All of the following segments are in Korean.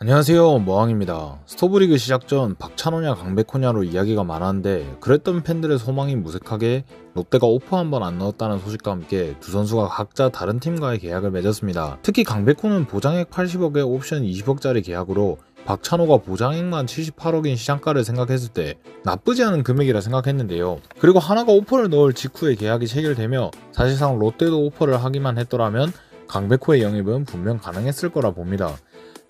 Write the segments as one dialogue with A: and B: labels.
A: 안녕하세요, 머왕입니다. 스토브리그 시작 전 박찬호냐 강백호냐로 이야기가 많았는데 그랬던 팬들의 소망이 무색하게 롯데가 오퍼 한 번 안 넣었다는 소식과 함께 두 선수가 각자 다른 팀과의 계약을 맺었습니다. 특히 강백호는 보장액 80억에 옵션 20억짜리 계약으로 박찬호가 보장액만 78억인 시장가를 생각했을 때 나쁘지 않은 금액이라 생각했는데요. 그리고 하나가 오퍼를 넣을 직후에 계약이 체결되며 사실상 롯데도 오퍼를 하기만 했더라면 강백호의 영입은 분명 가능했을 거라 봅니다.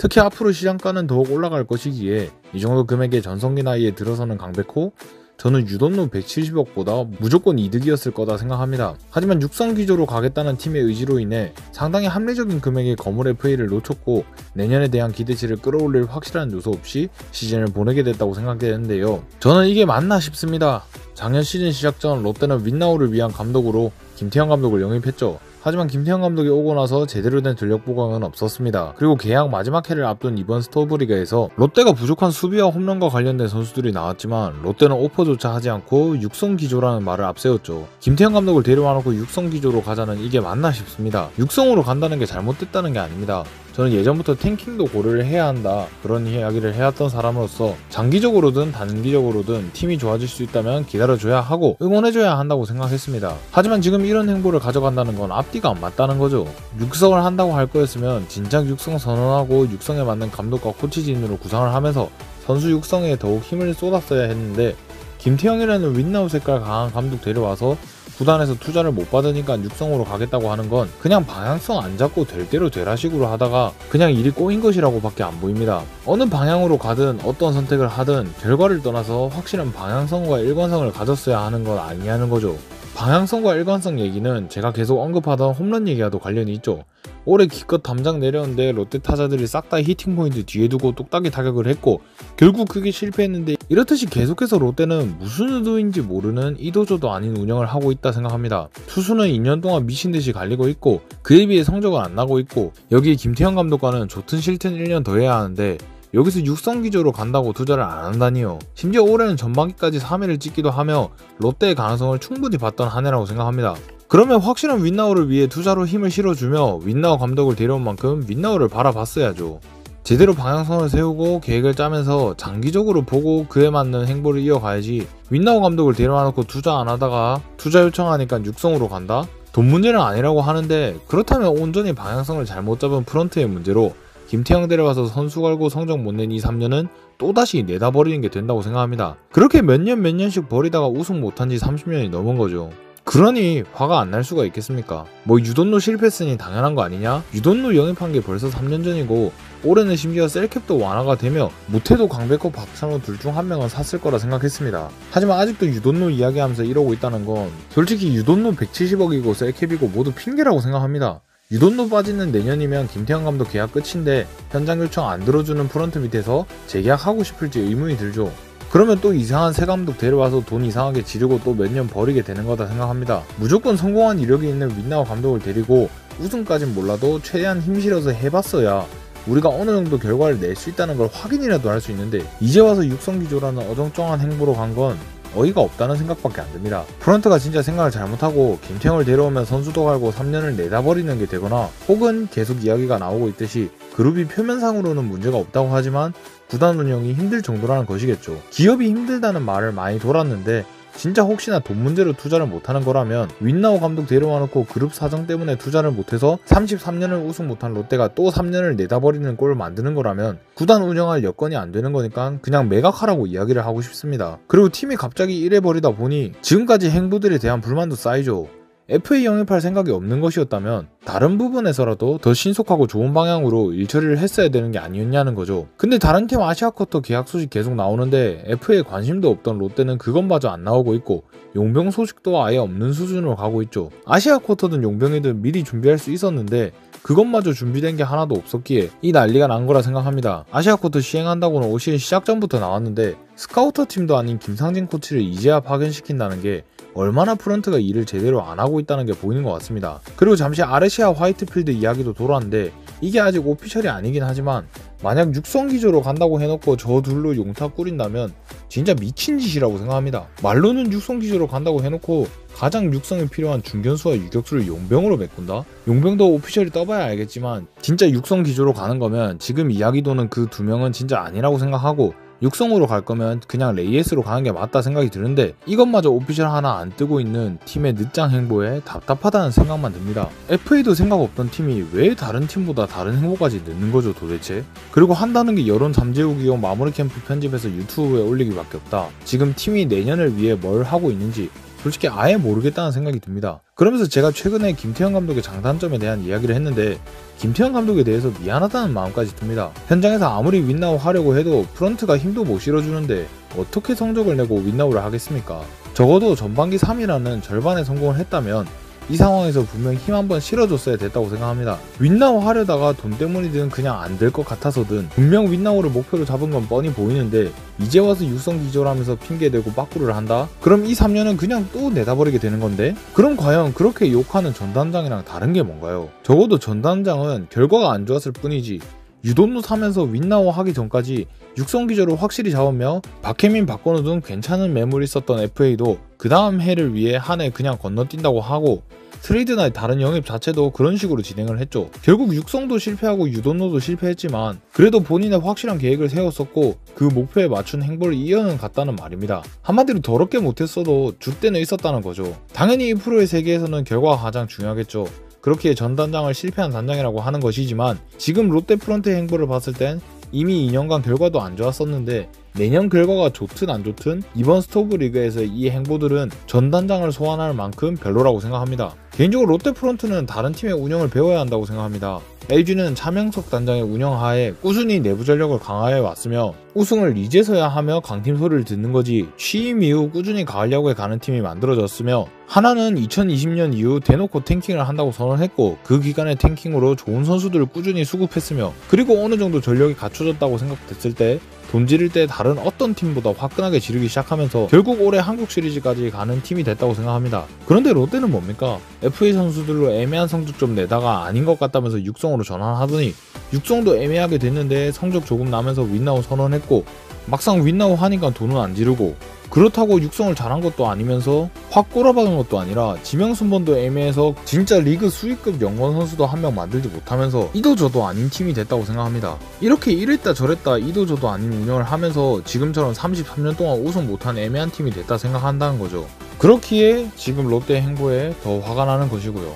A: 특히 앞으로 시장가는 더욱 올라갈 것이기에 이 정도 금액의 전성기 나이에 들어서는 강백호? 저는 유돈로 170억보다 무조건 이득이었을 거다 생각합니다. 하지만 육성 기조로 가겠다는 팀의 의지로 인해 상당히 합리적인 금액의 거물 FA를 놓쳤고 내년에 대한 기대치를 끌어올릴 확실한 요소 없이 시즌을 보내게 됐다고 생각되는데요. 저는 이게 맞나 싶습니다. 작년 시즌 시작 전 롯데는 윈나우를 위한 감독으로 김태형 감독을 영입했죠. 하지만 김태형 감독이 오고 나서 제대로 된 전력 보강은 없었습니다. 그리고 계약 마지막 해를 앞둔 이번 스토브리그에서 롯데가 부족한 수비와 홈런과 관련된 선수들이 나왔지만 롯데는 오퍼조차 하지 않고 육성 기조라는 말을 앞세웠죠. 김태형 감독을 데려와놓고 육성 기조로 가자는 이게 맞나 싶습니다. 육성으로 간다는 게 잘못됐다는 게 아닙니다. 저는 예전부터 탱킹도 고려를 해야 한다 그런 이야기를 해왔던 사람으로서 장기적으로든 단기적으로든 팀이 좋아질 수 있다면 기다려줘야 하고 응원해줘야 한다고 생각했습니다. 하지만 지금 이런 행보를 가져간다는 건 앞뒤가 안 맞다는 거죠. 육성을 한다고 할 거였으면 진작 육성 선언하고 육성에 맞는 감독과 코치진으로 구상을 하면서 선수 육성에 더욱 힘을 쏟았어야 했는데 김태형이라는 윈나우 색깔 강한 감독 데려와서 구단에서 투자를 못 받으니까 육성으로 가겠다고 하는 건 그냥 방향성 안 잡고 될 대로 되라 식으로 하다가 그냥 일이 꼬인 것이라고 밖에 안 보입니다. 어느 방향으로 가든 어떤 선택을 하든 결과를 떠나서 확실한 방향성과 일관성을 가졌어야 하는 건 아니냐는 거죠. 방향성과 일관성 얘기는 제가 계속 언급하던 홈런 얘기와도 관련이 있죠. 올해 기껏 담장 내렸는데 롯데 타자들이 싹 다 히팅 포인트 뒤에 두고 똑딱이 타격을 했고 결국 그게 실패했는데 이렇듯이 계속해서 롯데는 무슨 의도인지 모르는 이도저도 아닌 운영을 하고 있다 생각합니다. 투수는 2년 동안 미친듯이 갈리고 있고 그에 비해 성적은 안 나고 있고 여기에 김태형 감독과는 좋든 싫든 1년 더 해야 하는데 여기서 육성 기조로 간다고 투자를 안 한다니요. 심지어 올해는 전반기까지 3위를 찍기도 하며 롯데의 가능성을 충분히 봤던 한 해라고 생각합니다. 그러면 확실한 윈나우를 위해 투자로 힘을 실어주며 윈나우 감독을 데려온 만큼 윈나우를 바라봤어야죠. 제대로 방향성을 세우고 계획을 짜면서 장기적으로 보고 그에 맞는 행보를 이어가야지 윈나우 감독을 데려와놓고 투자 안 하다가 투자 요청하니까 육성으로 간다? 돈 문제는 아니라고 하는데 그렇다면 온전히 방향성을 잘못 잡은 프런트의 문제로 김태형 데려와서 선수 갈고 성적 못 낸 이 3년은 또다시 내다버리는 게 된다고 생각합니다. 그렇게 몇 년씩 버리다가 우승 못한 지 30년이 넘은 거죠. 그러니 화가 안 날 수가 있겠습니까? 뭐 유돈로 실패했으니 당연한 거 아니냐? 유돈로 영입한 게 벌써 3년 전이고 올해는 심지어 셀캡도 완화가 되며 못해도 강백호, 박찬호 둘 중 한 명은 샀을 거라 생각했습니다. 하지만 아직도 유돈로 이야기하면서 이러고 있다는 건 솔직히 유돈로 170억이고 셀캡이고 모두 핑계라고 생각합니다. 유돈로 빠지는 내년이면 김태형 감독 계약 끝인데 현장 요청 안 들어주는 프런트 밑에서 재계약하고 싶을지 의문이 들죠. 그러면 또 이상한 새 감독 데려와서 돈 이상하게 지르고 또 몇 년 버리게 되는 거다 생각합니다. 무조건 성공한 이력이 있는 윈나우 감독을 데리고 우승까진 몰라도 최대한 힘 실어서 해봤어야 우리가 어느 정도 결과를 낼 수 있다는 걸 확인이라도 할 수 있는데 이제 와서 육성 기조라는 어정쩡한 행보로 간 건 어이가 없다는 생각밖에 안 듭니다. 프런트가 진짜 생각을 잘못하고 김태형을 데려오면 선수도 갈고 3년을 내다버리는 게 되거나 혹은 계속 이야기가 나오고 있듯이 그룹이 표면상으로는 문제가 없다고 하지만 구단 운영이 힘들 정도라는 것이겠죠. 기업이 힘들다는 말을 많이 돌았는데 진짜 혹시나 돈 문제로 투자를 못하는 거라면 윈나우 감독 데려와 놓고 그룹 사정 때문에 투자를 못해서 33년을 우승 못한 롯데가 또 3년을 내다버리는 꼴을 만드는 거라면 구단 운영할 여건이 안 되는 거니까 그냥 매각하라고 이야기를 하고 싶습니다. 그리고 팀이 갑자기 이래버리다 보니 지금까지 행보들에 대한 불만도 쌓이죠. FA 영입할 생각이 없는 것이었다면 다른 부분에서라도 더 신속하고 좋은 방향으로 일처리를 했어야 되는 게 아니었냐는 거죠. 근데 다른 팀 아시아쿼터 계약 소식 계속 나오는데 FA에 관심도 없던 롯데는 그것마저 안 나오고 있고 용병 소식도 아예 없는 수준으로 가고 있죠. 아시아쿼터든 용병이든 미리 준비할 수 있었는데 그것마저 준비된 게 하나도 없었기에 이 난리가 난 거라 생각합니다. 아시아쿼터 시행한다고는 올 시즌 시작 전부터 나왔는데 스카우터 팀도 아닌 김상진 코치를 이제야 파견시킨다는 게 얼마나 프런트가 일을 제대로 안 하고 있다는 게 보이는 것 같습니다. 그리고 잠시 아레시아 화이트필드 이야기도 돌았는데 이게 아직 오피셜이 아니긴 하지만 만약 육성 기조로 간다고 해놓고 저 둘로 용타 꾸린다면 진짜 미친 짓이라고 생각합니다. 말로는 육성 기조로 간다고 해놓고 가장 육성이 필요한 중견수와 유격수를 용병으로 메꾼다? 용병도 오피셜이 떠봐야 알겠지만 진짜 육성 기조로 가는 거면 지금 이야기 도는 그 두 명은 진짜 아니라고 생각하고 육성으로 갈 거면 그냥 레이에스로 가는 게 맞다 생각이 드는데 이것마저 오피셜 하나 안 뜨고 있는 팀의 늦장 행보에 답답하다는 생각만 듭니다. FA도 생각 없던 팀이 왜 다른 팀보다 다른 행보까지 늦는 거죠 도대체? 그리고 한다는 게 여론 잠재우기용 마무리 캠프 편집해서 유튜브에 올리기밖에 없다. 지금 팀이 내년을 위해 뭘 하고 있는지 솔직히 아예 모르겠다는 생각이 듭니다. 그러면서 제가 최근에 김태형 감독의 장단점에 대한 이야기를 했는데 김태형 감독에 대해서 미안하다는 마음까지 듭니다. 현장에서 아무리 윈나우 하려고 해도 프런트가 힘도 못 실어주는데 어떻게 성적을 내고 윈나우를 하겠습니까? 적어도 전반기 3위라는 절반의 성공을 했다면 이 상황에서 분명 힘 한번 실어줬어야 됐다고 생각합니다. 윈나우 하려다가 돈 때문이든 그냥 안 될 것 같아서든 분명 윈나우를 목표로 잡은 건 뻔히 보이는데 이제 와서 육성 기조라면서 핑계대고 빠꾸를 한다? 그럼 이 3년은 그냥 또 내다버리게 되는 건데? 그럼 과연 그렇게 욕하는 전단장이랑 다른 게 뭔가요? 적어도 전단장은 결과가 안 좋았을 뿐이지 유돈노 사면서 윈나우 하기 전까지 육성 기조를 확실히 잡으며 박혜민, 박건우 등 괜찮은 매물이 있었던 FA도 그 다음 해를 위해 한 해 그냥 건너뛴다고 하고 트레이드나 다른 영입 자체도 그런 식으로 진행을 했죠. 결국 육성도 실패하고 유돈노도 실패했지만 그래도 본인의 확실한 계획을 세웠었고 그 목표에 맞춘 행보를 이어는 갔다는 말입니다. 한마디로 더럽게 못했어도 줏대는 있었다는 거죠. 당연히 이 프로의 세계에서는 결과가 가장 중요하겠죠. 그렇기에 전 단장을 실패한 단장이라고 하는 것이지만 지금 롯데 프런트의 행보를 봤을 땐 이미 2년간 결과도 안 좋았었는데 내년 결과가 좋든 안 좋든 이번 스토브 리그에서 이 행보들은 전 단장을 소환할 만큼 별로라고 생각합니다. 개인적으로 롯데 프런트는 다른 팀의 운영을 배워야 한다고 생각합니다. LG는 차명석 단장의 운영하에 꾸준히 내부 전력을 강화해 왔으며 우승을 이제서야 하며 강팀 소리를 듣는 거지 취임 이후 꾸준히 가을 야구에 가는 팀이 만들어졌으며 하나는 2020년 이후 대놓고 탱킹을 한다고 선언했고 그 기간의 탱킹으로 좋은 선수들을 꾸준히 수급했으며 그리고 어느 정도 전력이 갖춰졌다고 생각됐을 때 돈 지를 때 다른 어떤 팀보다 화끈하게 지르기 시작하면서 결국 올해 한국 시리즈까지 가는 팀이 됐다고 생각합니다. 그런데 롯데는 뭡니까? FA 선수들로 애매한 성적 좀 내다가 아닌 것 같다면서 육성으로 전환하더니 육성도 애매하게 됐는데 성적 조금 나면서 윈나우 선언했고 막상 윈나우 하니까 돈은 안 지르고 그렇다고 육성을 잘한 것도 아니면서 확 꼬라박은 것도 아니라 지명순번도 애매해서 진짜 리그 수위급 영원 선수도 한 명 만들지 못하면서 이도저도 아닌 팀이 됐다고 생각합니다. 이렇게 이랬다 저랬다 이도저도 아닌 운영을 하면서 지금처럼 33년 동안 우승 못한 애매한 팀이 됐다 생각한다는 거죠. 그렇기에 지금 롯데 행보에 더 화가 나는 것이고요.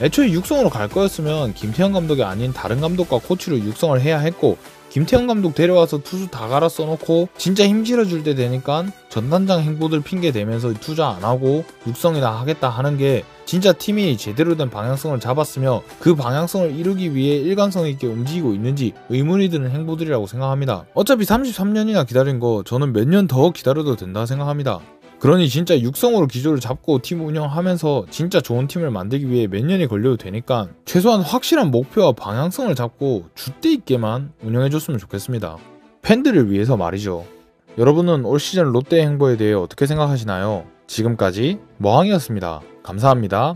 A: 애초에 육성으로 갈 거였으면 김태형 감독이 아닌 다른 감독과 코치로 육성을 해야 했고 김태형 감독 데려와서 투수 다 갈아 써놓고 진짜 힘 실어줄 때 되니까 전단장 행보들 핑계 대면서 투자 안 하고 육성이나 하겠다 하는 게 진짜 팀이 제대로 된 방향성을 잡았으며 그 방향성을 이루기 위해 일관성 있게 움직이고 있는지 의문이 드는 행보들이라고 생각합니다. 어차피 33년이나 기다린 거 저는 몇 년 더 기다려도 된다 생각합니다. 그러니 진짜 육성으로 기조를 잡고 팀 운영하면서 진짜 좋은 팀을 만들기 위해 몇 년이 걸려도 되니까 최소한 확실한 목표와 방향성을 잡고 줏대 있게만 운영해줬으면 좋겠습니다. 팬들을 위해서 말이죠. 여러분은 올 시즌 롯데 행보에 대해 어떻게 생각하시나요? 지금까지 머항이었습니다. 감사합니다.